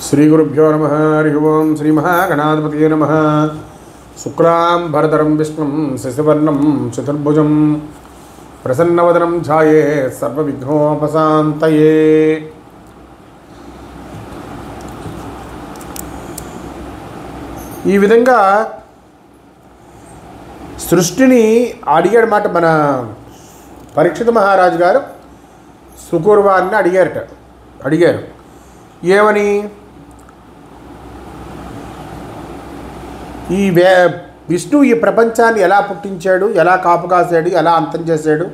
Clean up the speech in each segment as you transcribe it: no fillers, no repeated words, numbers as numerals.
श्रीगुरुभ्यो नमः। हरि ओं। श्रीमहागणाधिपतये नमः। शुक्लांबरधरं विष्णुं शशिवर्णं चतुर्भुजं प्रसन्नवदनं ध्यायेत् सर्वविघ्नोपशान्तये। ఈ విధంగా సృష్టిని అడిగాడు మాట మన పరీక్షిత మహారాజు గారు శుక్రవారిని అడిగారు ఏమని, విష్ణువు ఈ ప్రపంచాన్ని ఎలా పుట్టించాడు, ఎలా కాపు కాశాడు, ఎలా అంతం చేశాడు,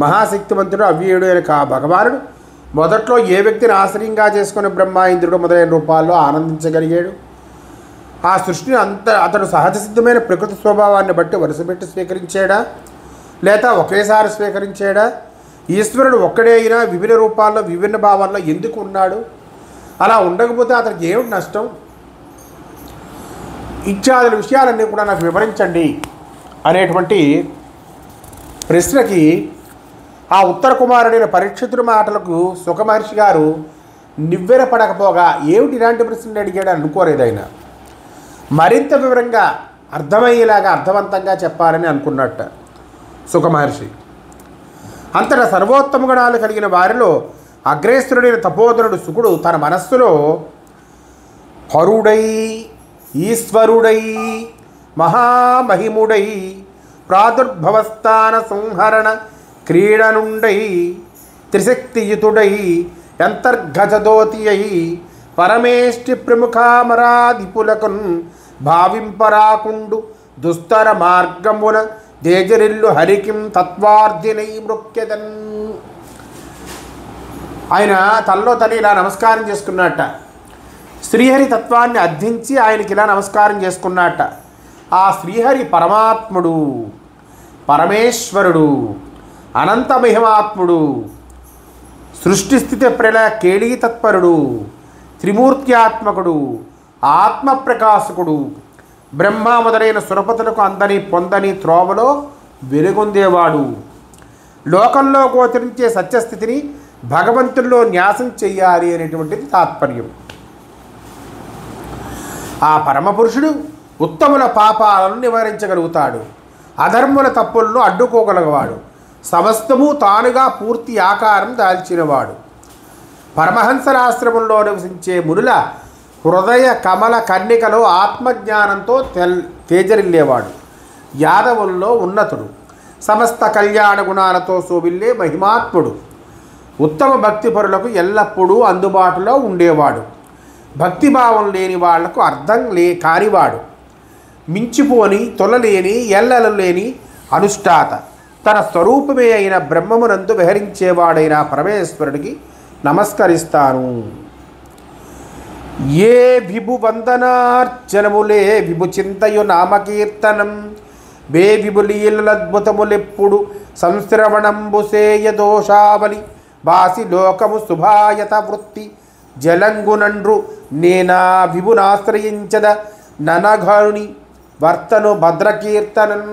మహాశక్తివంతుడు అవ్యయుడు అని భగవానుడు మొదట్లో ఏ వ్యక్తిని ఆశ్రయంగా చేసుకుని బ్రహ్మ ఇంద్రుడు మొదలైన రూపాల్లో ఆనందించగలిగాడు. ఆ సృష్టిని అతడు సహజ సిద్ధమైన ప్రకృతి స్వభావాన్ని బట్టి వరుసపెట్టి స్వీకరించాడా, లేదా ఒకేసారి స్వీకరించాడా, ఈశ్వరుడు ఒక్కడే అయినా విభిన్న రూపాల్లో విభిన్న భావాల్లో ఎందుకు ఉన్నాడు, అలా ఉండకపోతే అతనికి ఏమిటి నష్టం, ఇత్యాది విషయాలన్నీ కూడా నాకు వివరించండి అనేటువంటి ప్రశ్నకి ఆ ఉత్తర కుమారుడైన పరీక్షితుడి మాటలకు సుఖమహర్షి గారు నివ్వెరపడకపోగా ఏమిటి ఇలాంటి ప్రశ్నలు అడిగాడు అనుకోలేదు. ఆయన మరింత వివరంగా అర్థమయ్యేలాగా అర్థవంతంగా చెప్పాలని అనుకున్నట్ట సుఖమహర్షి. అంతటా సర్వోత్తమ గుణాలు కలిగిన వారిలో అగ్రేశ్వరుడైన తపోధనుడు శుకుడు తన మనస్సులో హరుడై ఈశ్వరుడై మహామహిముడై ప్రాదుర్భవస్థాన సంహరణ క్రీడనుండై త్రిశక్తియుతుడై అంతర్గజదోతి అయి పరమేష్టి ప్రముఖామరాధిపులకున్ భావింపరాకుండు దుస్తర మార్గమున దేజరిల్లు హరికిం తత్వార్జినై మృక్యదన్. ఆయన తనలో తను ఇలా నమస్కారం చేసుకున్నట్ట. శ్రీహరి తత్వాన్ని అర్థించి ఆయనకి ఇలా నమస్కారం చేసుకున్నట్ట. ఆ శ్రీహరి పరమాత్ముడు, పరమేశ్వరుడు, అనంత మహిమాత్ముడు, సృష్టిస్థితి ప్రళయ కేళీ తత్పరుడు, త్రిమూర్త్యాత్మకుడు, ఆత్మప్రకాశకుడు, బ్రహ్మ మొదలైన సురపతులకు అందని పొందని త్రోవలో వెలుగొందేవాడు, లోకంలో గోచరించే సత్యస్థితిని భగవంతుల్లో న్యాసం చెయ్యాలి అనేటువంటిది తాత్పర్యం. ఆ పరమపురుషుడు ఉత్తముల పాపాలను నివారించగలుగుతాడు, అధర్ముల తప్పులను అడ్డుకోగలవాడు, సమస్తము తానుగా పూర్తి ఆకారం దాల్చినవాడు, పరమహంసరాశ్రమంలో నివసించే మునుల హృదయ కమల కర్ణికలో ఆత్మజ్ఞానంతో తేజరిల్లేవాడు, యాదవుల్లో ఉన్నతుడు, సమస్త కళ్యాణ గుణాలతో శోభిల్లే మహిమాత్ముడు, ఉత్తమ భక్తిపరులకు ఎల్లప్పుడూ అందుబాటులో ఉండేవాడు, భక్తిభావం లేని వాళ్లకు అర్థం కానివాడు, మించిపోని తొలలేని ఎల్లలు లేని అనుష్ఠాత, తన స్వరూపమే అయిన బ్రహ్మమునందు విహరించేవాడైన పరమేశ్వరుడికి నమస్కరిస్తాను. ఏ విభు వందనార్చనములే విభు చింతయు నామకీర్తనం బే విభులీలద్భుతములెప్పుడు సంశ్రవణంబు సేయ దోషావలి బాసి లోకము శుభాయత వృత్తి జలంగునండ్రు నేనా విభునాశ్రయించద ననఘరుని వర్తను భద్రకీర్తనం.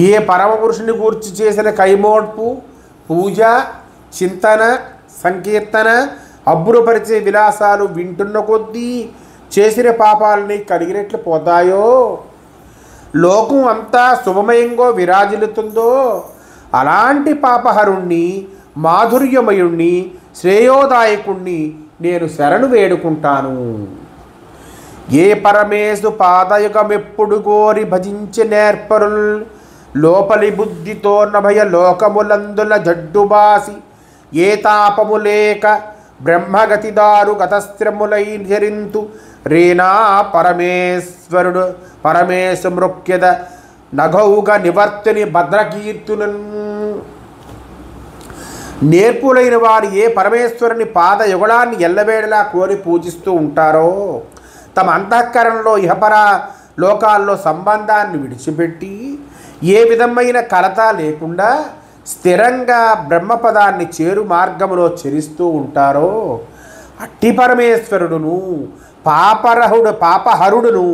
ఏ పరమపురుషుని గూర్చి చేసిన కైమోడ్పు, పూజ, చింతన, సంకీర్తన, అబ్బురపరిచే విలాసాలు వింటున్న కొద్దీ చేసిన పాపాలని కడిగినట్లు పోతాయో, లోకం అంతా శుభమయంగా విరాజిల్లుతుందో అలాంటి పాపహరుణ్ణి, మాధుర్యమయుణ్ణి, శ్రేయోదాయకుణ్ణి నేను శరణు వేడుకుంటాను. ఏ పరమేశు పాదయుగమెప్పుడు గోరి భజించి నేర్పరుల్ లోపలి బుద్ధితో నభయ లోకములందుల జడ్డుబాసి ఏ తాపము లేక బ్రహ్మగతిదారు గతస్త్రములై జరింతు రేనా పరమేశు మృక్యద నఘౌగ నివర్తిని భద్రకీర్తులను. నేర్పులైన వారు ఏ పరమేశ్వరుని పాదయుగళాన్ని ఎల్లవేళలా కోరి పూజిస్తూ ఉంటారో, తమ అంతఃకరణలో ఇహపర లోకాల్లో సంబంధాన్ని విడిచిపెట్టి ఏ విధమైన కలత లేకుండా స్థిరంగా బ్రహ్మపదాన్ని చేరు మార్గములో చరిస్తూ ఉంటారో అట్టి పరమేశ్వరుడును, పాపహరుడును,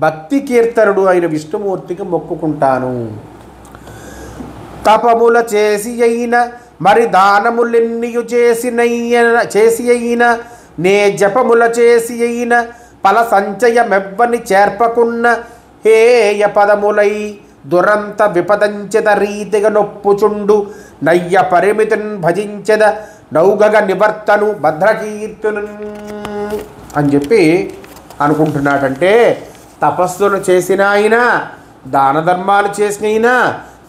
భక్తి కీర్తనుడు అయిన విష్ణుమూర్తికి మొక్కుకుంటాను. తపముల చేసి అయిన మరి దానములెన్నియు చేసి అయిన నే జపముల చేసి అయిన ఫల సంచయమెవ్వని చేర్పకున్న హేయ పదములై దురంత విపదంచెద రీతిగా నొప్పుచుండు నయ్య పరిమితిని భజించెద నౌగగ నివర్తను భద్రకీర్తును అని చెప్పి అనుకుంటున్నాడంటే తపస్సులు చేసిన అయినా దాన ధర్మాలు చేసినైనా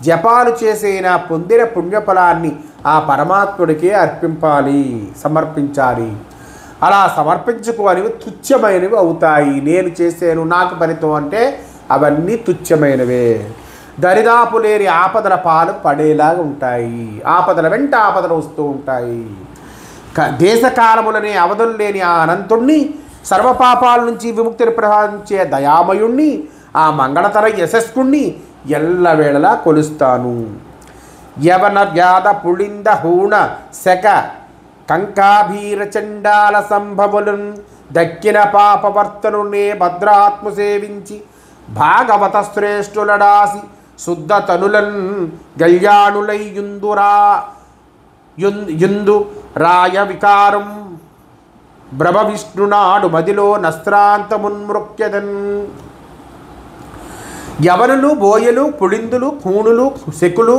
జపాలు చేసైనా పొందిన పుణ్యఫలాన్ని ఆ పరమాత్ముడికి అర్పింపాలి, సమర్పించాలి. అలా సమర్పించుకోనివి తుచ్చమైనవి అవుతాయి. నేను చేశాను నాకు ఫలితం అంటే అవన్నీ తుచ్చమైనవే. దరిదాపు లేని ఆపదల పాలు పడేలాగా ఉంటాయి. ఆపదల వెంట ఆపదలు వస్తూ ఉంటాయి. దేశకాలములనే అవధులు లేని ఆ అనంతుణ్ణి, సర్వపాపాల నుంచి విముక్తిని ప్రసాదించే దయామయుణ్ణి, ఆ మంగళతర యశస్కుణ్ణి ఎల్లవేళలా కొలుస్తాను. యవన వ్యాధ పుళింద హూణ శక కంకాభీర చండాల సంభవులను దక్కిన పాపవర్తనునే భద్రాత్మ సేవించి భాగవత శ్రేష్ఠులడాసి శుద్ధ తనులన్ గల్యాణులై యుందు రాయ వికారం బ్రహ్మ విష్ణునాడు మదిలో నస్త్రాంతమున్మృక్యదన్. యవనులు, బోయలు, పుళిందులు, కూణులు, శకులు,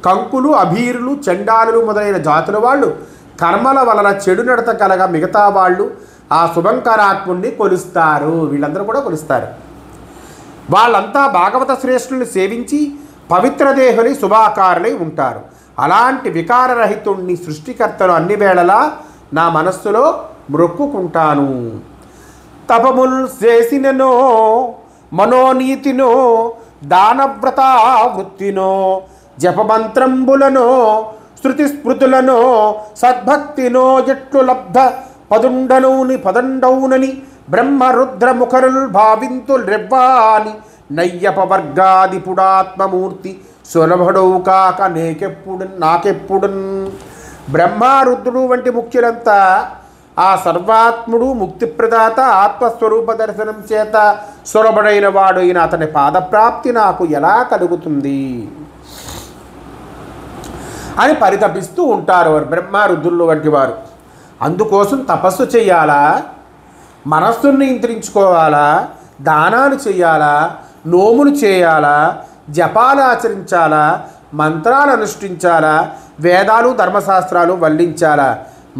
కంకులు, అభీరులు, చండాలులు మొదలైన జాతుల వాళ్ళు కర్మల వలన చెడు నడత కలగా మిగతా వాళ్ళు ఆ శుభంకరాత్ముణ్ణి కొలుస్తారు. వీళ్ళందరూ కూడా కొలుస్తారు. వాళ్ళంతా భాగవత శ్రేష్ఠుల్ని సేవించి పవిత్రదేహుని శుభాకారులై ఉంటారు. అలాంటి వికారరహితుణ్ణి సృష్టికర్తను అన్ని వేళలా నా మనస్సులో మ్రొక్కుకుంటాను. తపముల్ చేసిననో మనోనీతినో దానవ్రతావృత్తినో జపమంత్రంబులనో శృతి స్మృతులనో సద్భక్తినో ఎట్లు లబ్ధ పదండౌనని బ్రహ్మరుద్రముఖరుల్ భావింతుల్ రెవ్వాని నయ్యపవర్గాదిపుడాత్మమూర్తి సులభుడవు కాక నాకెప్పుడు. బ్రహ్మరుద్రుడు వంటి ముఖ్యులంతా ఆ సర్వాత్ముడు ముక్తిప్రదాత ఆత్మస్వరూప దర్శనం చేత సులభుడైన వాడు అయిన అతని పాదప్రాప్తి నాకు ఎలా కలుగుతుంది అని పరితపిస్తూ ఉంటారు వారు బ్రహ్మరుద్రులు వంటి వారు. అందుకోసం తపస్సు చేయాలా, మనస్సును నియంత్రించుకోవాలా, దానాలు చేయాలా, నోములు చేయాలా, జపాలు ఆచరించాలా, మంత్రాలు అనుష్ఠించాలా, వేదాలు ధర్మశాస్త్రాలు వల్లించాలా,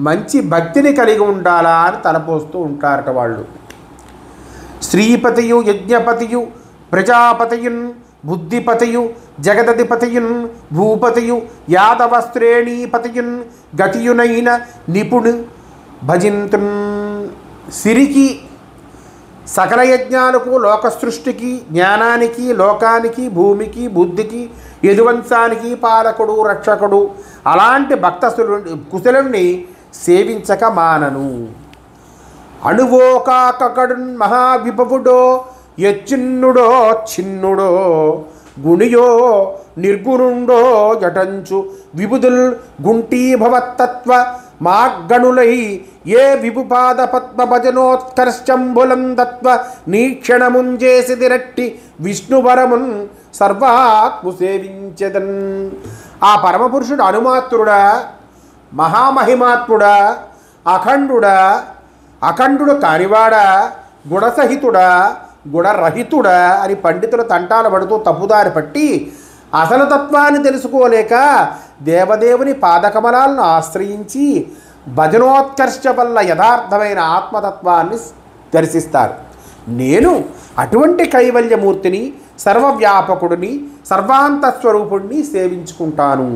మంచి భక్తిని కలిగి ఉండాలా అని తలపోస్తూ ఉంటారట వాళ్ళు. శ్రీపతియు యజ్ఞపతియు ప్రజాపతియున్ బుద్ధిపతియు జగదధిపతియున్ భూపతియు యాదవశ్రేణీపతియున్ గతియునైన నిపుణు భజింతున్. సిరికి సకల యజ్ఞాలకు, లోక సృష్టికి, జ్ఞానానికి, లోకానికి, భూమికి, బుద్ధికి, యదువంశానికి పాలకుడు, రక్షకుడు అలాంటి భక్త కుశలుణ్ణి సేవించక మానను. అణువో కాకడు మహావిభవుడో యచ్చిన్నుడో చిన్నుడో గుణియో నిర్గుణుండో జటంచు విబుధుల్ గుంటీభవత్తత్వ మాగణులై ఏ విభుపాద పద్మ భజనోత్కర్షంబులం దత్వ నీక్షణముంజేసిదిరట్టి విష్ణువరమున్ సర్వాత్ము సేవించెదన్. ఆ పరమపురుషుడు అనుమాత్రుడా, మహామహిమాత్ముడా, అఖండుడు కానివాడా, గుణసహితుడా, గుణరహితుడా అని పండితుల తంటాలు పడుతూ తప్పుదారి పట్టి అసలు తత్వాన్ని తెలుసుకోలేక దేవదేవుని పాదకమలాలను ఆశ్రయించి భజనోత్కర్ష వల్ల యథార్థమైన ఆత్మతత్వాన్ని దర్శిస్తారు. నేను అటువంటి కైవల్యమూర్తిని, సర్వవ్యాపకుడిని, సర్వాంతస్వరూపుడిని సేవించుకుంటాను.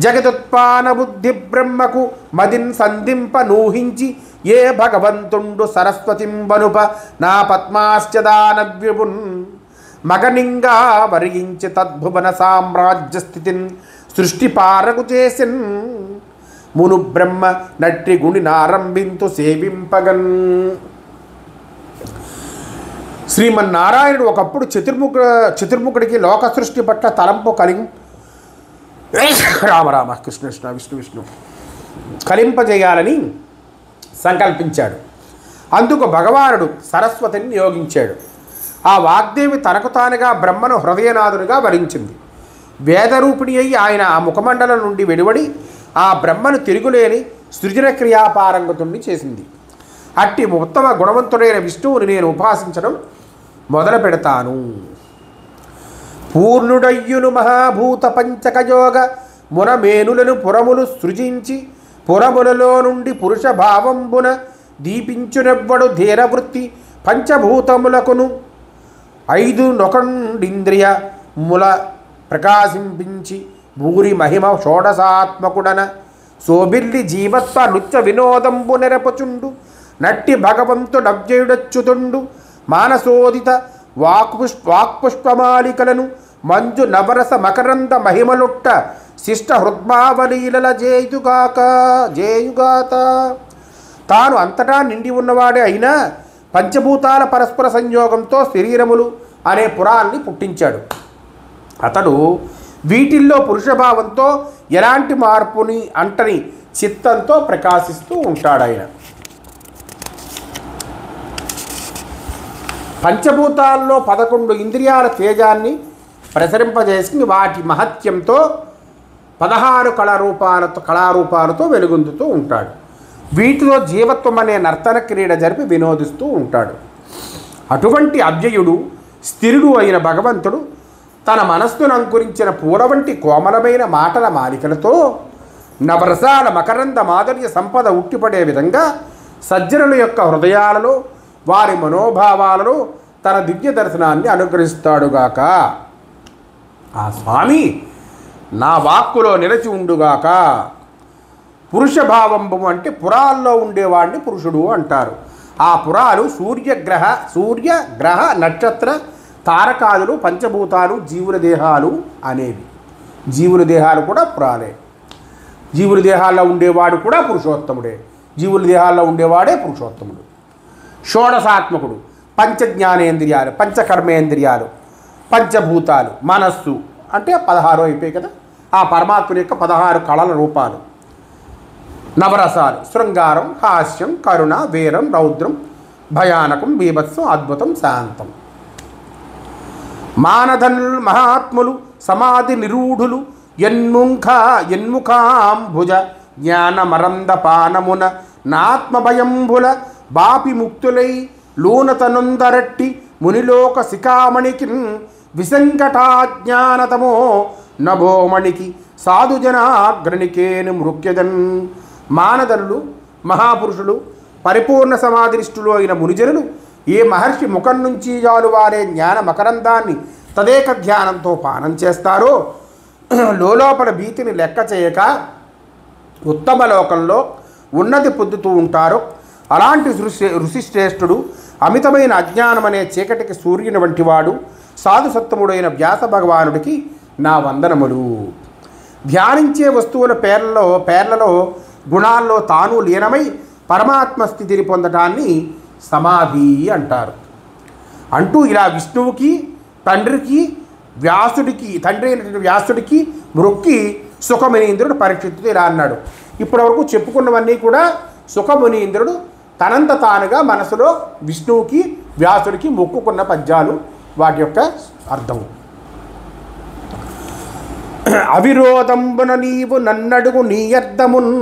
జగదుత్పాన బుద్ధి బ్రహ్మకు మదిన్ సంధింప నూహించి ఏ భగవంతుండు సరస్వతింబనుప నా పద్మాశ్చదానవ్యమున్ మగనింగా వరిగించి తద్భువన సామ్రాజ్య స్థితిని సృష్టి పారకు చేసిన్ మును బ్రహ్మ నట్టి గుణి నారంభింతు సేవింపగన్. శ్రీమన్నారాయణుడు ఒకప్పుడు చతుర్ముఖుడికి లోక సృష్టి పట్ల తలంపు రామ కృష్ణ విష్ణు కలింపజేయాలని సంకల్పించాడు. అందుకు భగవానుడు సరస్వతిని నియోగించాడు. ఆ వాగ్దేవి తనకు తానుగా బ్రహ్మను హృదయనాథునిగా వరించింది. వేదరూపిణి అయి ఆయన ఆ ముఖమండలం నుండి వెలువడి ఆ బ్రహ్మను తిరుగులేని సృజన క్రియాపారంగతుణ్ణి చేసింది. అట్టి ఉత్తమ గుణవంతుడైన విష్ణువుని నేను ఉపాసించడం మొదలు పెడతాను. పూర్ణుడయ్యును మహాభూత పంచకయోగ మునమేనులను పురములు సృజించి పురములలో నుండి పురుష భావంబున దీపించునెవ్వడు ధీరవృత్తి పంచభూతములకును 5 నొకండింద్రియ ముల ప్రకాశింపించి భూరి మహిమ షోడశాత్మకుడన సోబిల్లి జీవత్వ నృత్య వినోదంబు నెరపచుండు నట్టి భగవంతుడవ్యయుడచ్యుతుండు మానసోదిత వాక్పుష్పమాలికలను మంజు నవరస మకరంద మహిమలుట్ట శిష్ట హృద్భావలీలల జేయుగాక జేయుగాత. తాను అంతటా నిండి ఉన్నవాడే అయినా పంచభూతాల పరస్పర సంయోగంతో శరీరములు అనే పురాన్ని పుట్టించాడు. అతడు వీటిల్లో పురుషభావంతో ఎలాంటి మార్పుని అంటని చిత్తంతో ప్రకాశిస్తూ ఉంటాడు. ఆయన పంచభూతాల్లో 11 ఇంద్రియాల తేజాన్ని ప్రసరింపజేసి వాటి మహత్యంతో 16 కళారూపాలతో వెలుగొందుతూ ఉంటాడు. వీటిలో జీవత్వం అనే నర్తన క్రీడ జరిపి వినోదిస్తూ ఉంటాడు. అటువంటి అవ్యయుడు స్థిరుడు అయిన భగవంతుడు తన మనస్సును అంకురించిన పూల వంటి కోమలమైన మాటల మాలికలతో నవరసాల మకరంద మాధుర్య సంపద ఉట్టిపడే విధంగా సజ్జనుల యొక్క హృదయాలలో వారి మనోభావాలలో తన దివ్య దర్శనాన్ని అనుగ్రహిస్తాడుగాక. ఆ స్వామి నా వాక్కులో నిలిచి ఉండుగాక. పురుషభావంబు అంటే పురాల్లో ఉండేవాడిని పురుషుడు అంటారు. ఆ పురాలు సూర్యగ్రహ నక్షత్ర తారకాదులు పంచభూతాలు జీవుల దేహాలు అనేవి. జీవుల దేహాలు కూడా పురాలే. జీవుల దేహాల్లో ఉండేవాడు కూడా పురుషోత్తముడే. జీవుల దేహాల్లో ఉండేవాడే పురుషోత్తముడు. షోడశాత్మకుడు పంచజ్ఞానేంద్రియాలు పంచకర్మేంద్రియాలు పంచభూతాలు మనస్సు అంటే 16 అయిపోయాయి కదా. ఆ పరమాత్ముని యొక్క 16 కళల రూపాలు. నవరసాలు శృంగారం హాస్యం కరుణ వీరం రౌద్రం భయానకం బీభత్సం అద్భుతం శాంతం. మానధనులు మహాత్ములు సమాధి నిరూఢులు ఎన్ముఖాంభుజ జ్ఞానమరంద పానమున నాత్మభయంభుల బాపి ముక్తులై లూనతనుందరట్టి మునిలోక శిఖామణికి విసంకటాజ్ఞానతమో నభోమణికి సాధుజనాగ్రణికేను మృక్యదన్. మానధనులు మహాపురుషులు పరిపూర్ణ సమాధినిష్ఠులు అయిన మునిజనులు ఏ మహర్షి ముఖం నుంచి జాలువారే జ్ఞాన మకరందాన్ని తదేక ధ్యానంతో పానం చేస్తారో లోపల భీతిని లెక్క చేయక ఉత్తమ లోకంలో ఉన్నతి పొందుతూ ఉంటారో అలాంటి ఋషిశ్రేష్ఠుడు అమితమైన అజ్ఞానం అనే చీకటికి సూర్యుని వంటివాడు సాధుసత్తముడైన వ్యాస భగవానుడికి నా వందనములు. ధ్యానించే వస్తువుల పేర్లలో గుణాల్లో తాను లీనమై పరమాత్మ స్థితిని పొందటాన్ని సమాధి అంటారు. అంటూ ఇలా విష్ణువుకి తండ్రికి తండ్రి అయినటువంటి వ్యాసుడికి మృక్కి సుఖమునీంద్రుడు పరీక్షితుడు ఇలా అన్నాడు. ఇప్పటివరకు చెప్పుకున్నవన్నీ కూడా సుఖమునీంద్రుడు తనంత తానుగా మనసులో విష్ణువుకి వ్యాసుడికి మొక్కుకున్న పద్యాలు, వాటి యొక్క అర్థం. అవిరోధంబున నీవు నన్నడుగు నీ అర్థమున్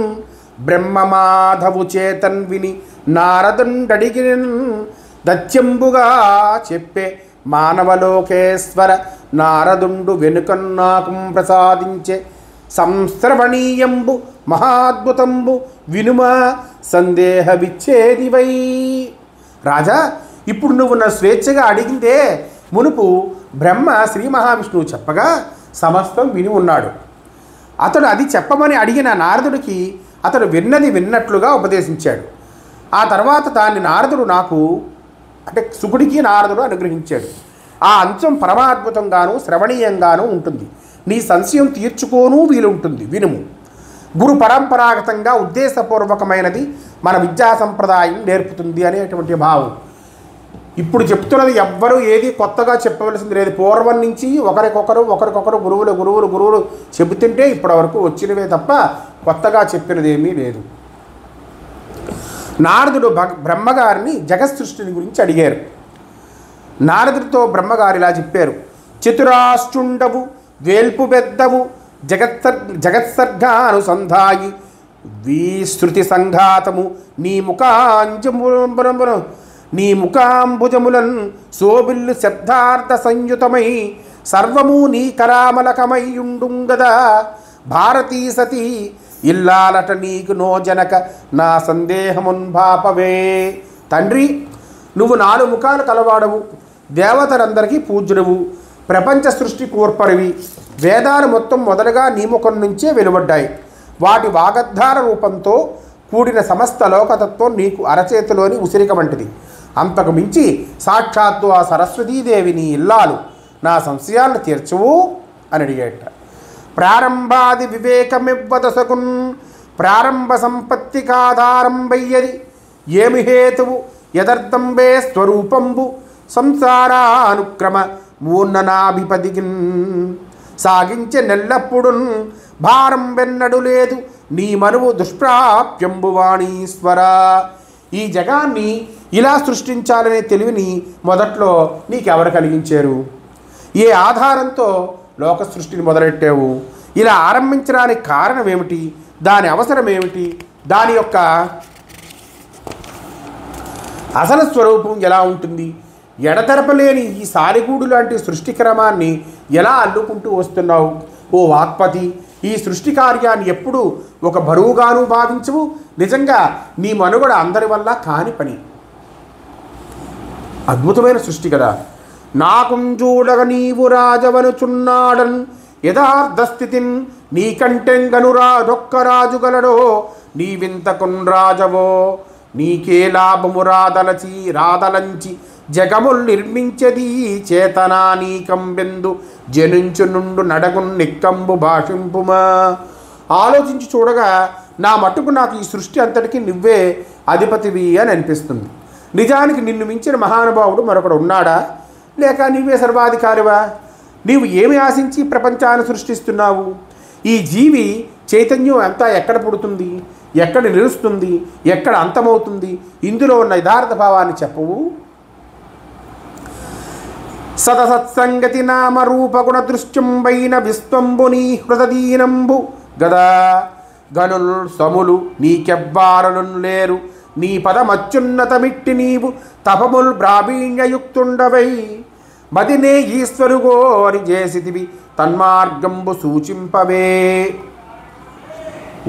బ్రహ్మమాధవు చేతన్ విని నారదుండడిగిన దత్యంబుగా చెప్పే మానవలోకేశ్వర నారదుండు వెనుకన్నాకు ప్రసాదించే సంశ్రవణీయంబు మహాద్భుతంబు వినుమ సందేహ విచ్ఛేదివై. రాజా, ఇప్పుడు నువ్వు నా స్వేచ్ఛగా అడిగిందే మునుపు బ్రహ్మ శ్రీ మహావిష్ణువు చెప్పగా సమస్తం విని ఉన్నాడు. అతడు అది చెప్పమని అడిగిన నారదుడికి అతడు విన్నది విన్నట్లుగా ఉపదేశించాడు. ఆ తర్వాత దాన్ని నారదుడు నాకు అంటే సుకుడికి నారదుడు అనుగ్రహించాడు. ఆ అంశం పరమాద్భుతంగాను శ్రవణీయంగాను ఉంటుంది. నీ సంశయం తీర్చుకోను వీలుంటుంది, వినుము. గురు పరంపరాగతంగా ఉద్దేశపూర్వకమైనది మన విద్యా సంప్రదాయం నేర్పుతుంది అనేటువంటి భావం. ఇప్పుడు చెప్తున్నది ఎవ్వరూ ఏది కొత్తగా చెప్పవలసింది లేదు. పూర్వం నుంచి ఒకరికొకరు గురువులు చెబుతుంటే ఇప్పటి వరకు వచ్చినవే తప్ప కొత్తగా చెప్పినది ఏమీ లేదు. నారదుడు బ్రహ్మగారిని జగత్సృష్టిని గురించి అడిగారు. నారదుడితో బ్రహ్మగారు ఇలా చెప్పారు: చతురాష్టుండవు వేల్పు పెద్దవు జగత్సర్గానుసంధాయి విశ్రుతి సంఘాతము నీ ముఖాంబుజములన్ శోభిల్లు శబ్దార్థ సంయుతమై సర్వము నీ కరామలకమయ్యుండుంగదా భారతీ సతీ ఇల్లాలట నీకు నో జనక నా సందేహమున్భాపవే. తండ్రి, నువ్వు 4 ముఖాలు కలవాడవు, దేవతలందరికీ పూజ్యుడవు, ప్రపంచ సృష్టి కూర్పరివి. వేదాలు మొత్తం మొదలుగా నీ ముఖం నుంచే వెలువడ్డాయి. వాటి వాగద్ధార రూపంతో కూడిన సమస్త లోకతత్వం నీకు అరచేతిలోని ఉసిరిక వంటిది. అంతకు మించి సాక్షాత్తు ఆ సరస్వతీదేవి నీ ఇల్లాలు. నా సంశయాలను తీర్చువు అని అడిగేట. ప్రారంభాది వివేకమివ్వదసకున్ ప్రారంభ సంపత్తి కాధారం వయ్యది ఏమి హేతువు యదర్థంబే స్వరూపంబు సంసారానుక్రమ మూర్ణనాభిపదిగిన్ సాగించే నెల్లప్పుడున్ భారం వెన్నడు లేదు నీ మనువు దుష్ప్రాప్యంబు వాణీశ్వర. ఈ జగాన్ని ఇలా సృష్టించాలనే తెలివిని మొదట్లో నీకెవరు కలిగించారు? ఏ ఆధారంతో లోక సృష్టిని మొదలెట్టావు? ఇలా ఆరంభించడానికి కారణం ఏమిటి? దాని అవసరం ఏమిటి? దాని యొక్క అసలు స్వరూపం ఎలా ఉంటుంది? ఎడతెరపలేని ఈ సాలిగూడు లాంటి సృష్టి క్రమాన్ని ఎలా అల్లుకుంటూ వస్తున్నావు? ఓ వాక్పతి, ఈ సృష్టి కార్యాన్ని ఎప్పుడు ఒక బరువుగాను భావించవు. నిజంగా నీ మనుగడ అందరి వల్ల కాని పని. అద్భుతమైన సృష్టి కదా. నాకుంజూడగ నీవు రాజవనుచున్నాడన్ యథార్థ స్థితిన్ నీకంటెంగనురాడొక్క రాజుగలడో నీవింతకున్ రాజవో నీకే లాభము రాదలంచి జగముల్ నిర్మించది చేతనా నీకంబెందు జనుంచు నుండు నడగున్ నిక్కంబు భాషింపుమా. ఆలోచించి చూడగా నా మట్టుకు నాకు ఈ సృష్టి అంతటికీ నువ్వే అధిపతివి అని అనిపిస్తుంది. నిజానికి నిన్ను మించిన మహానుభావుడు మరొకడు ఉన్నాడా? లేక నీవే సర్వాధికారివా? నీవు ఏమి ఆశించి ప్రపంచాన్ని సృష్టిస్తున్నావు? ఈ జీవి చైతన్యం అంతా ఎక్కడ పుడుతుంది, ఎక్కడ నిలుస్తుంది, ఎక్కడ అంతమవుతుంది? ఇందులో ఉన్న యథార్థ భావాన్ని చెప్పవు. సతసత్సంగతి నామ రూపగుణ దృశ్యంబైన విశ్వంబుని హృదదీనంబు గదా గనుల్ సములు నీకెవ్వారలు లేరు నీ పదమత్యున్నతమిట్టి నీవు తపముల్ ప్రావీణ్యయుక్తుండవై మదినే ఈశ్వరుగోరి చేసితివి తన్మార్గంబు సూచింపవే.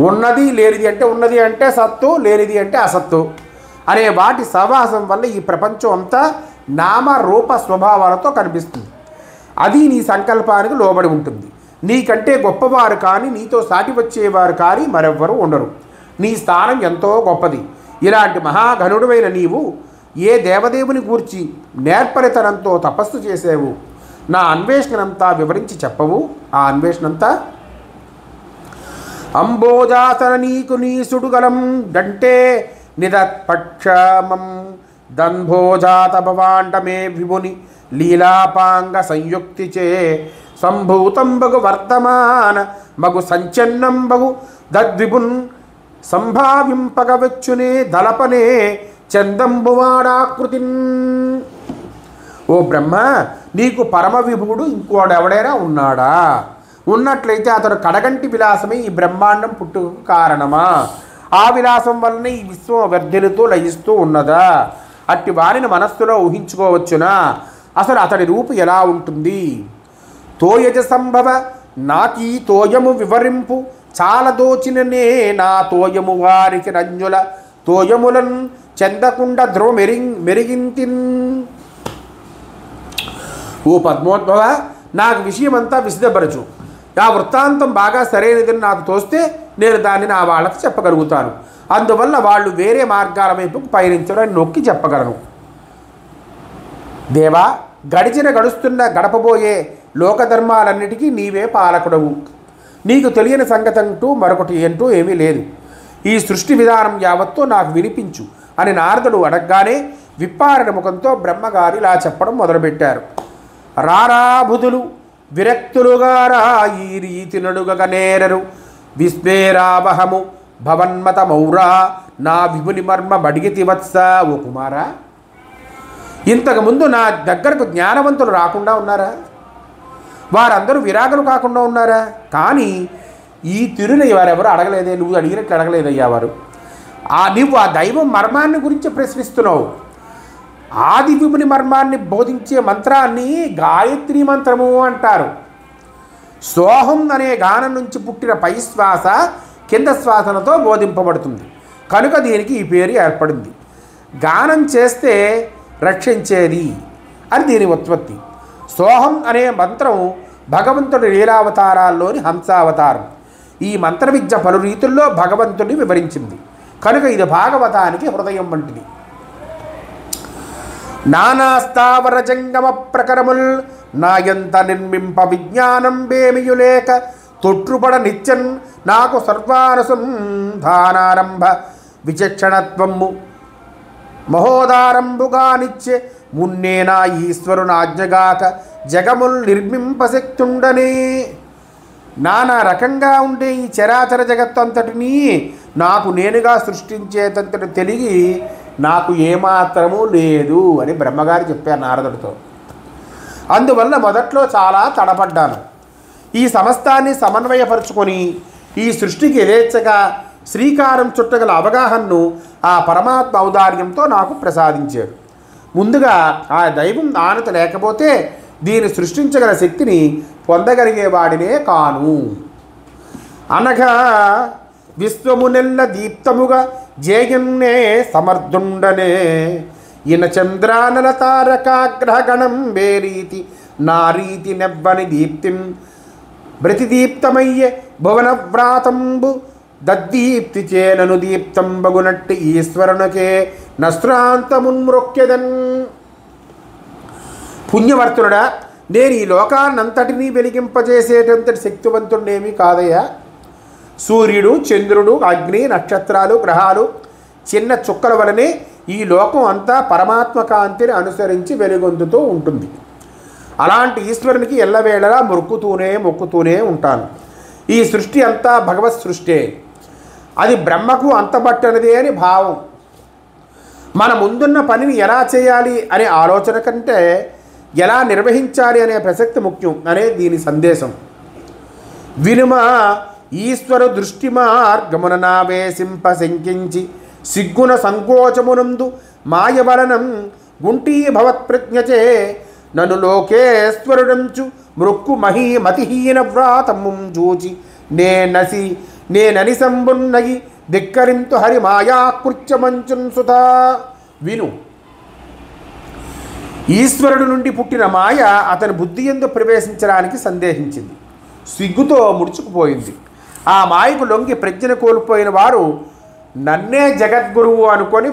ఉన్నది లేనిది అంటే ఉన్నది అంటే సత్తు, లేనిది అంటే అసత్తు అనే వాటి సహవాసం వల్ల ఈ ప్రపంచం అంతా నామ రూప స్వభావాలతో కనిపిస్తుంది. అది నీ సంకల్పానికి లోబడి ఉంటుంది. నీకంటే గొప్పవారు కానీ, నీతో సాటి వచ్చేవారు కానీ మరెవ్వరూ ఉండరు. నీ స్థానం ఎంతో గొప్పది. ఇలాంటి మహాఘనుడువైన నీవు ఏ దేవదేవుని గూర్చి నేర్పరితనంతో తపస్సు చేసేవు? నా అన్వేషణంతా వివరించి చెప్పవు. ఆ అన్వేషణంతా అంబోజాసన నీకు నీసుడుగలం డంటే నిరత్పక్షమం దంభోజాత భవాండమే విభుని లీలాపాంగ సంయుక్తి చే సంభూతం బగు వర్తమాన మగు సంచన్నం బగు దద్విపున్ సంభావింపగవచ్చునే దళపనే చందంబువాడాకృతిన్. ఓ బ్రహ్మ, నీకు పరమ విభుడు ఇంకోడెవడైనా ఉన్నాడా? ఉన్నట్లయితే అతడు కడగంటి విలాసమే ఈ బ్రహ్మాండం పుట్టుకు కారణమా? ఆ విలాసం వల్లనే ఈ విశ్వం వర్ధిల్లుతూ లయిస్తూ ఉన్నదా? అట్టి వారిని మనస్సులో ఊహించుకోవచ్చునా? అసలు అతడి రూపు ఎలా ఉంటుంది? తోయజ సంభవ నాకీ తోయము వివరింపు చాలా దోచిననే నా తోయము వారికి రంజుల తోయములను చెందకుండా ధ్రువ మెరిగింతిన్. ఓ పద్మోద్భవ, నాకు విషయమంతా విశదపరచు. ఆ వృత్తాంతం బాగా సరైనదని నాకు తోస్తే నేను దాన్ని నా వాళ్ళకి చెప్పగలుగుతాను. అందువల్ల వాళ్ళు వేరే మార్గాల వైపుకు పయనించడం నొక్కి చెప్పగలను. దేవా, గడుస్తున్న గడపబోయే లోకధర్మాలన్నిటికీ నీవే పాలకుడవు. నీకు తెలియని సంగతి అంటూ మరొకటి ఏంటూ ఏమీ లేదు. ఈ సృష్టి విధానం యావత్తూ నాకు వినిపించు అని నారదుడు అడగగానే విప్పారిన ముఖంతో బ్రహ్మగారు ఇలా చెప్పడం మొదలుపెట్టారు. రారాబుధులు విరక్తులుగారా ఈ రీతి నడుగగ నేరరు విస్మేరావహము భవన్మత మౌరా నా విభుని మర్మ బడిగితి వత్స. ఓ కుమారా, ఇంతకుముందు నా దగ్గరకు జ్ఞానవంతులు రాకుండా ఉన్నారా? వారందరూ విరాగులు కాకుండా ఉన్నారా? కానీ ఈ తిరుని వారెవరు అడగలేదే, నువ్వు అడిగినట్లు అడగలేదయ్యా వారు. నువ్వు ఆ దైవం మర్మాన్ని గురించి ప్రశ్నిస్తున్నావు. ఆది విముని మర్మాన్ని బోధించే మంత్రాన్ని గాయత్రి మంత్రము అంటారు. సోహం అనే గానం నుంచి పుట్టిన పై శ్వాస కింద శ్వాసలతో బోధింపబడుతుంది కనుక దీనికి ఈ పేరు ఏర్పడింది. గానం చేస్తే రక్షించేది అని దీని ఉత్పత్తి. సోహం అనే మంత్రం భగవంతుడి లీలావతారాల్లోని హంసావతారం. ఈ మంత్ర విద్య పలు రీతుల్లో భగవంతుడిని వివరించింది కనుక ఇది భాగవతానికి హృదయం వంటిది. నానాస్థావర జంగమ ప్రకరముల్ నాయంత నిర్మింప విజ్ఞానం బేమియులేక తొట్టుపడ నిత్యన్ నాకు సర్వానుసంధానారంభ విచక్షణత్వము మహోదారంభుగా నిత్యే మున్నే నా ఈశ్వరునాజ్ఞగాక జగముల్ నిర్మింపశక్తుండనే. నానా రకంగా ఉండే ఈ చరాచర జగత్తు అంతటినీ నాకు నేనుగా సృష్టించేటంతటి తెలివి నాకు ఏమాత్రమూ లేదు అని బ్రహ్మగారు చెప్పారు నారదుడితో. అందువల్ల మొదట్లో చాలా తడబడ్డాను. ఈ సమస్తాన్ని సమన్వయపరుచుకొని ఈ సృష్టికి యథేచ్ఛగా శ్రీకారం చుట్టగల అవగాహనను ఆ పరమాత్మ ఔదార్యంతో నాకు ప్రసాదించాడు. ముందుగా ఆ దైవం ఆనత లేకపోతే దీన్ని సృష్టించగల శక్తిని పొందగలిగేవాడినే కాను. అనగా విశ్వమునెల్ల దీప్తముగా జేయన్నే సమర్థుండనే ఇన చంద్రానల తారకాగ్రహగణం వేరీతి నారీతి నెవ్వని దీప్తిం ప్రతిదీప్తమయ్యే భువనవ్రాతంబు దద్దీప్తి చేనను దీప్తం బగునట్టి ఈశ్వరునకే నశ్రాంతమున్మృక్యదన్. పుణ్యవర్తుడా, నేను ఈ లోకాన్నంతటినీ వెలిగింపజేసేటంతటి శక్తివంతుడేమీ కాదయ్యా. సూర్యుడు, చంద్రుడు, అగ్ని, నక్షత్రాలు, గ్రహాలు చిన్న చుక్కల వలనే ఈ లోకం అంతా పరమాత్మ కాంతిని అనుసరించి వెలుగొందుతూ ఉంటుంది. అలాంటి ఈశ్వరునికి ఎల్లవేళలా మొక్కుతూనే ఉంటాను. ఈ సృష్టి అంతా భగవత్ సృష్టే, అది బ్రహ్మకు అంతబట్టనిదే అని భావం. మన ముందున్న పనిని ఎలా చేయాలి అనే ఆలోచన కంటే ఎలా నిర్వహించాలి అనే ప్రసక్తి ముఖ్యం అనే దీని సందేశం. వినుమా ఈశ్వర దృష్టి మార్గమున నావేశింప శంకించి సిగ్గున సంకోచమునందు మాయవలనం గుంటీ భవత్ప్రజ్ఞచే నన్ను లోకేశ్వరుడంచు మృక్కు మతిహీన వ్రాతము చూచి నేనని సంబున్నగి ధిక్కరింతు హరి మాయాకృత్యమంచున్ సుతా. విను, ఈశ్వరుడు నుండి పుట్టిన మాయ అతని బుద్ధి యందు ప్రవేశించడానికి సందేహించింది, సిగ్గుతో ముడుచుకుపోయింది. ఆ మాయకు లొంగి ప్రజ్ఞను కోల్పోయిన వారు నన్నే జగద్గురువు అనుకొని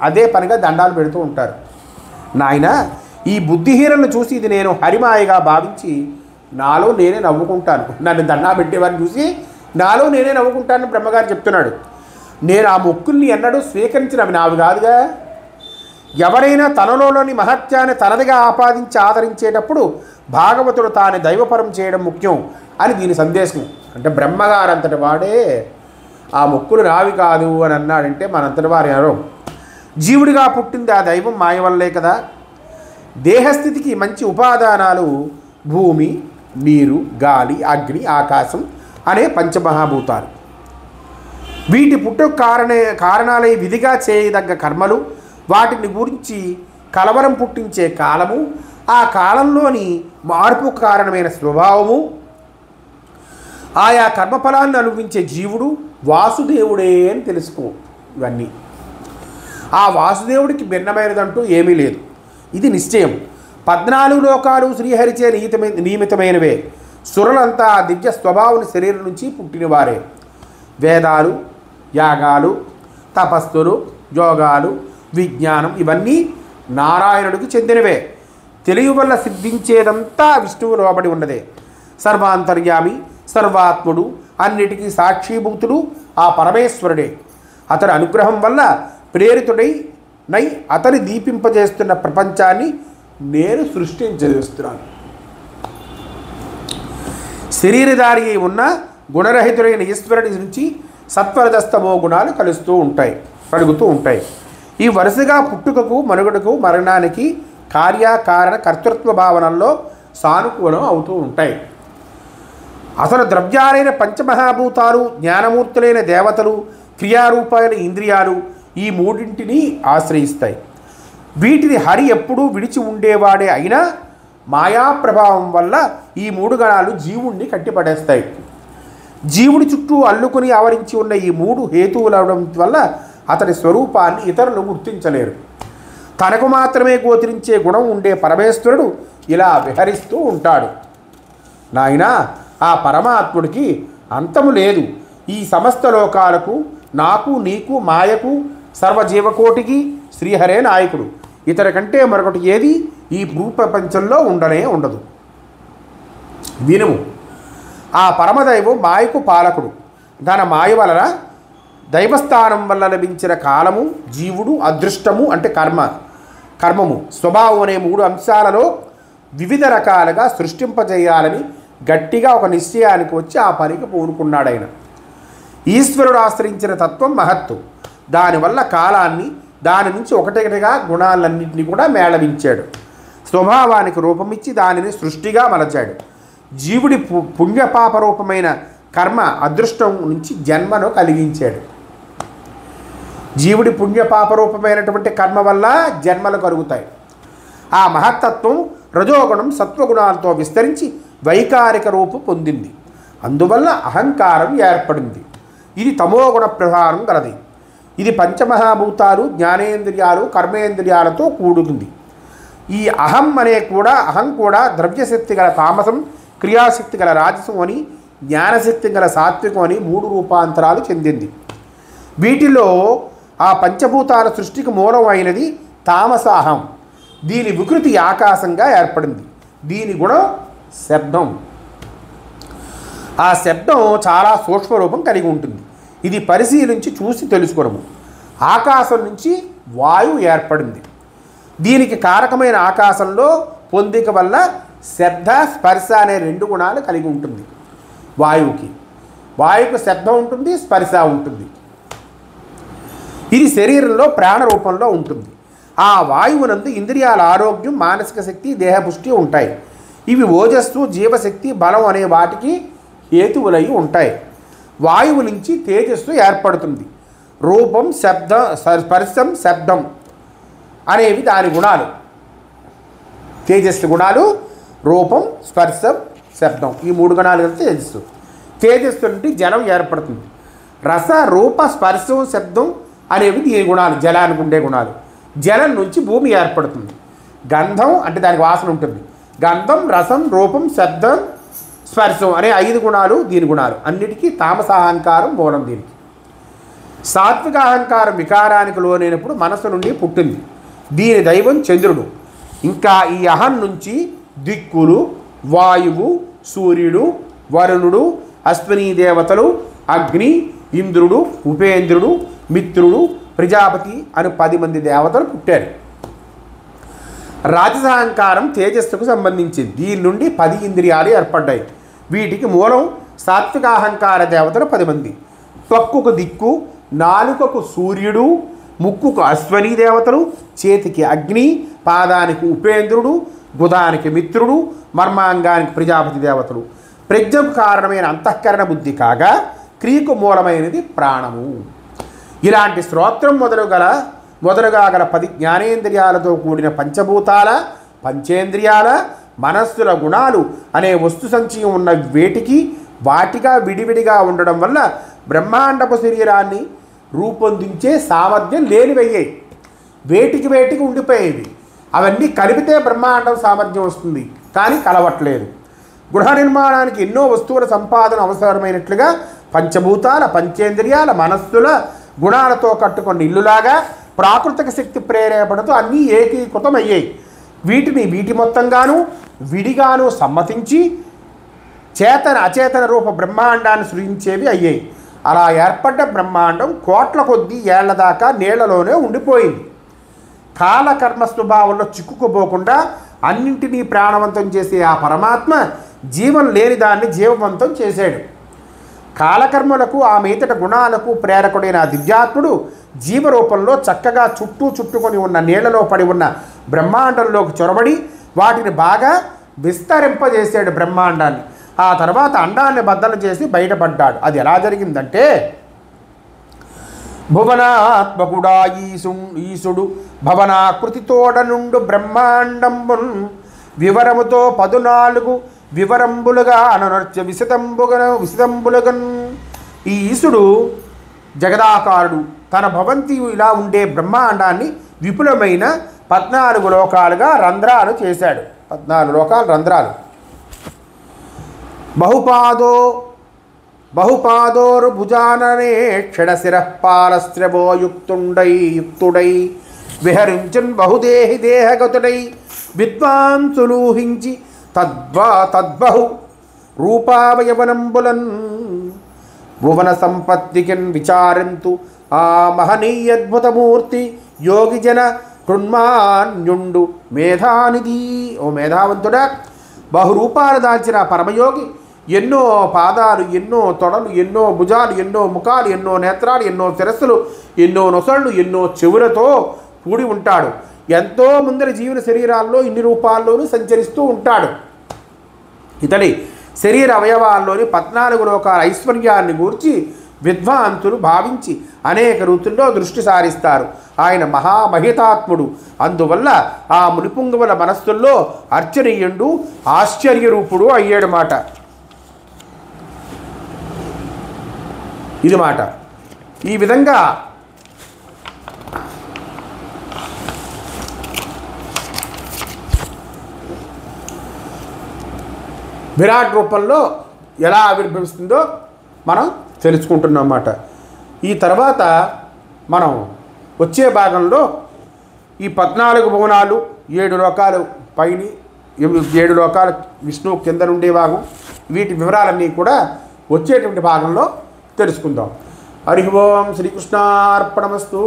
అదే పనిగా దండాలు పెడుతూ ఉంటారు. నాయన, ఈ బుద్ధిహీనలను చూసి ఇది నేను హరిమాయగా భావించి నాలో నేనే నవ్వుకుంటాను. నన్ను దండా పెట్టేవారిని చూసి నాలో నేనే నవ్వుకుంటానని బ్రహ్మగారు చెప్తున్నాడు. నేను ఆ మొక్కుల్ని ఎన్నడూ స్వీకరించినవి నావి కాదుగా. ఎవరైనా తనలోని మహత్యాన్ని తనదిగా ఆపాదించి ఆదరించేటప్పుడు భాగవతుడు తాను దైవపరం చేయడం ముఖ్యం అని దీని సందేశం. అంటే బ్రహ్మగారు అంతటి వాడే ఆ మొక్కులు నావి కాదు అని అన్నాడంటే మనంతటి వారు ఎవరో. జీవుడిగా పుట్టింది ఆ దైవం మాయ వల్లే కదా. దేహస్థితికి మంచి ఉపాదానాలు భూమి, నీరు, గాలి, అగ్ని, ఆకాశం అనే పంచమహాభూతాలు. వీటి పుట్టుకు కారణాలై విధిగా చేయదగ్గ కర్మలు, వాటిని గురించి కలవరం పుట్టించే కాలము, ఆ కాలంలోని మార్పు కారణమైన స్వభావము, ఆయా కర్మఫలాన్ని అనుభవించే జీవుడు వాసుదేవుడే అని తెలుసుకో. ఇవన్నీ ఆ వాసుదేవుడికి భిన్నమైనదంటూ ఏమీ లేదు, ఇది నిశ్చయం. 14 లోకాలు శ్రీహరిచే నియమితమైనవే. సురులంతా ఆ దివ్య స్వభావం శరీరం నుంచి పుట్టినవారే. వేదాలు, యాగాలు, తపస్సులు, యోగాలు, విజ్ఞానం ఇవన్నీ నారాయణుడికి చెందినవే. తెలివి వల్ల సిద్ధించేదంతా విష్ణువు లోబడి ఉన్నదే. సర్వాంతర్యామి, సర్వాత్ముడు, అన్నిటికీ సాక్షిభూతుడు ఆ పరమేశ్వరుడే. అతని అనుగ్రహం వల్ల ప్రేరితుడై అతని దీపింపజేస్తున్న ప్రపంచాన్ని నేను సృష్టించేస్తున్నాను. శరీరధారి ఉన్న గుణరహితుడైన ఈశ్వరుడి నుంచి సత్వరజస్తమో గుణాలు కలుగుతూ ఉంటాయి. ఈ వరుసగా పుట్టుకకు, మనుగడకు, మరణానికి కార్యకారణ కర్తృత్వ భావనల్లో సానుకూలం అవుతూ ఉంటాయి. అసలు ద్రవ్యాలైన పంచమహాభూతాలు, జ్ఞానమూర్తులైన దేవతలు, క్రియారూపాయన ఇంద్రియాలు ఈ మూడింటిని ఆశ్రయిస్తాయి. వీటిని హరి ఎప్పుడూ విడిచి ఉండేవాడే అయినా మాయా ప్రభావం వల్ల ఈ మూడు గణాలు జీవుణ్ణి కట్టిపడేస్తాయి. జీవుడి చుట్టూ అల్లుకుని ఆవరించి ఉన్న ఈ మూడు హేతువులు అవడం వల్ల అతని స్వరూపాన్ని ఇతరులు గుర్తించలేరు. తనకు మాత్రమే గోచరించే గుణం ఉండే పరమేశ్వరుడు ఇలా విహరిస్తూ ఉంటాడు. నాయనా, ఆ పరమాత్ముడికి అంతము లేదు. ఈ సమస్త లోకాలకు, నాకు, నీకు, మాయకు, సర్వజీవకోటికి శ్రీహరే నాయకుడు. ఇతర కంటే మరొకటి ఏది ఈ భూప్రపంచంలో ఉండనే ఉండదు. వినుము, ఆ పరమదైవం మాయకు పాలకుడు. తన మాయ వలన దైవస్థానం వల్ల లభించిన కాలము, జీవుడు, అదృష్టము అంటే కర్మము, స్వభావం అనే మూడు అంశాలలో వివిధ రకాలుగా సృష్టింపజేయాలని గట్టిగా ఒక నిశ్చయానికి వచ్చి ఆ పనికి పూనుకున్నాడైన. ఈశ్వరుడు ఆశ్రయించిన తత్వం మహత్తు. దానివల్ల కాలాన్ని, దాని నుంచి ఒకటిగా గుణాలన్నింటినీ కూడా మేళవించాడు. స్వభావానికి రూపమిచ్చి దానిని సృష్టిగా మలచాడు. జీవుడి పుణ్యపాప రూపమైన కర్మ, అదృష్టం నుంచి జన్మను కలిగించాడు. జీవుడి పుణ్యపాప రూపమైనటువంటి కర్మ వల్ల జన్మలు కలుగుతాయి. ఆ మహత్తత్వం రజోగుణం సత్వగుణాలతో విస్తరించి వైకారిక రూపు పొందింది. అందువల్ల అహంకారం ఏర్పడింది. ఇది తమోగుణ ప్రధానం గలది. ఇది పంచమహాభూతాలు, జ్ఞానేంద్రియాలు, కర్మేంద్రియాలతో కూడుకుంది. ఈ అహం కూడా ద్రవ్యశక్తి గల తామసం, క్రియాశక్తి గల రాజసం అని, జ్ఞానశక్తి గల సాత్వికం అని మూడు రూపాంతరాలు చెందింది. వీటిలో ఆ పంచభూతాల సృష్టికి మూలం అయినది తామస అహం. దీని వికృతి ఆకాశంగా ఏర్పడింది. దీని గుణం శబ్దం. ఆ శబ్దం చాలా సూక్ష్మరూపం కలిగి ఉంటుంది. ఇది పరిశీలించి చూసి తెలుసుకోవడము. ఆకాశం నుంచి వాయువు ఏర్పడింది. దీనికి కారకమైన ఆకాశంలో పొందిక వల్ల శబ్ద, స్పర్శ అనే రెండు గుణాలు కలిగి ఉంటుంది. వాయువుకి శబ్దం ఉంటుంది, స్పర్శ ఉంటుంది. ఇది శరీరంలో ప్రాణ రూపంలో ఉంటుంది. ఆ వాయువునందు ఇంద్రియాల ఆరోగ్యం, మానసిక శక్తి, దేహపుష్టి ఉంటాయి. ఇవి ఓజస్సు, జీవశక్తి, బలం అనే వాటికి హేతువులై ఉంటాయి. వాయువు నుంచి తేజస్సు ఏర్పడుతుంది. రూపం, స్పర్శం, శబ్దం అనేవి దాని గుణాలు. తేజస్సు గుణాలు రూపం, స్పర్శం, శబ్దం. ఈ మూడు గుణాలు కలిసి తేజస్సు. తేజస్సు నుండి జలం ఏర్పడుతుంది. రస, రూప, స్పర్శం, శబ్దం అనేవి దీని గుణాలు, జలానికి ఉండే గుణాలు. జలం నుంచి భూమి ఏర్పడుతుంది. గంధం అంటే దానికి వాసన ఉంటుంది. గంధం, రసం, రూపం, శబ్దం, స్పర్శం అనే 5 గుణాలు దీని గుణాలు. అన్నిటికీ తామస అహంకారం మూలం. దీనికి సాత్విక అహంకారం వికారానికి లోనైనప్పుడు మనసు నుండి పుట్టింది. దీని దైవం చంద్రుడు. ఇంకా ఈ అహం నుంచి దిక్కులు, వాయువు, సూర్యుడు, వరుణుడు, అశ్విని దేవతలు, అగ్ని, ఇంద్రుడు, ఉపేంద్రుడు, మిత్రుడు, ప్రజాపతి అని 10 మంది దేవతలు పుట్టారు. రాజసహంకారం తేజస్సుకు సంబంధించింది. దీని నుండి 10 ఇంద్రియాలు ఏర్పడ్డాయి. వీటికి మూలం సాత్విక అహంకార దేవతలు 10 మంది. త్వక్కుకు దిక్కు, నాలుకకు సూర్యుడు, ముక్కుకు అశ్వని దేవతలు, చేతికి అగ్ని, పాదానికి ఉపేంద్రుడు, బుధానికి మిత్రుడు, మర్మాంగానికి ప్రజాపతి దేవతలు. ప్రజ్ఞకు కారణమైన అంతఃకరణ బుద్ధి కాగా క్రియకు మూలమైనది ప్రాణము. ఇలాంటి శ్రోత్రం మొదలుగా గల 10 జ్ఞానేంద్రియాలతో కూడిన పంచభూతాల, పంచేంద్రియాల, మనస్సుల గుణాలు అనే వస్తు సంచయం ఉన్న వాటిగా విడివిడిగా ఉండడం వల్ల బ్రహ్మాండపు శరీరాన్ని రూపొందించే సామర్థ్యం లేనివయ్యాయి. వేటికి ఉండిపోయేవి. అవన్నీ కలిపితే బ్రహ్మాండం సామర్థ్యం వస్తుంది, కానీ కలవట్లేదు. గృహ నిర్మాణానికి ఎన్నో వస్తువుల సంపాదన అవసరమైనట్లుగా పంచభూతాల, పంచేంద్రియాల, మనస్సుల గుణాలతో కట్టుకున్న ఇల్లులాగా ప్రాకృతిక శక్తి ప్రేరేపణతో అన్నీ ఏకీకృతం అయ్యాయి. వీటి మొత్తంగాను విడిగాను సమ్మతించి చేతన అచేతన రూప బ్రహ్మాండాన్ని సృజించేవి అయ్యాయి. అలా ఏర్పడ్డ బ్రహ్మాండం కోట్ల కొద్దీ ఏళ్ల దాకా నీళ్లలోనే ఉండిపోయింది. కాలకర్మ స్వభావంలో చిక్కుకుపోకుండా అన్నింటినీ ప్రాణవంతం చేసే ఆ పరమాత్మ జీవం లేని దాన్ని జీవవంతం చేశాడు. కాలకర్మలకు, ఆ మీతట గుణాలకు ప్రేరకుడైన ఆ దివ్యాత్ముడు జీవరూపంలో చక్కగా చుట్టుకొని ఉన్న నీళ్లలో పడి ఉన్న బ్రహ్మాండంలోకి చొరబడి వాటిని బాగా విస్తరింపజేశాడు. బ్రహ్మాండాన్ని ఆ తర్వాత అండాన్ని బద్దలు చేసి బయటపడ్డాడు. అది ఎలా జరిగిందంటే, భువనాత్మకుడా ఈశుడు భవనాకృతితోడ నుండు బ్రహ్మాండంబున్ వివరముతో 14 వివరంబులుగా అననర్చ విశదంబులుగన్. ఈ ఈశుడు జగదాకారుడు. తన భవంతి ఇలా ఉండే బ్రహ్మాండాన్ని విపులమైన 14 లోకాలుగా రంధ్రాలు చేశాడు. 14 లోకాలు రంధ్రాలు. బహుపాదోరు భుజాననే క్షణశిరపాలశ్రవో యుక్తుడై విహరించన్ బహుదేహి దేహగతుడై విద్వాంసులూహించి తద్బహు రూపావయవనంబులన్ భువన సంపత్తికిన్ విచారింతు ఆ మహనీయద్భుతమూర్తి యోగిజన కృన్మాన్యుండు మేధానిధి. ఓ మేధావంతుడా, బహురూపాలు దాల్చిన పరమయోగి ఎన్నో పాదాలు, ఎన్నో తొడలు, ఎన్నో భుజాలు, ఎన్నో ముఖాలు, ఎన్నో నేత్రాలు, ఎన్నో శిరస్సులు, ఎన్నో నొసళ్ళు, ఎన్నో చెవులతో కూడి ఉంటాడు. ఎంతో ముందరి జీవన శరీరాల్లో ఇన్ని రూపాల్లోనూ సంచరిస్తూ ఉంటాడు. ఇతడి శరీర అవయవాల్లోని 14 లోకాల ఐశ్వర్యాన్ని గూర్చి విద్వాంతులు భావించి అనేక రీతుల్లో దృష్టి సారిస్తారు. ఆయన మహామహితాత్ముడు. అందువల్ల ఆ మునిపుంగవుల మనస్సుల్లో అర్చనీయుడు, ఆశ్చర్యరూపుడు అయ్యాడు మాట. ఇది మాట. ఈ విధంగా విరాట్ రూపంలో ఎలా ఆవిర్భవిస్తుందో మనం తెలుసుకుంటున్నమాట. ఈ తర్వాత మనం వచ్చే భాగంలో ఈ 14 భువనాలు, 7 లోకాలు పైన, 7 లోకాలు విష్ణువు కింద నుండే భాగం, వీటి వివరాలన్నీ కూడా వచ్చేటువంటి భాగంలో తెలుసుకుందాం. హరి ఓం శ్రీకృష్ణార్పణమస్తు.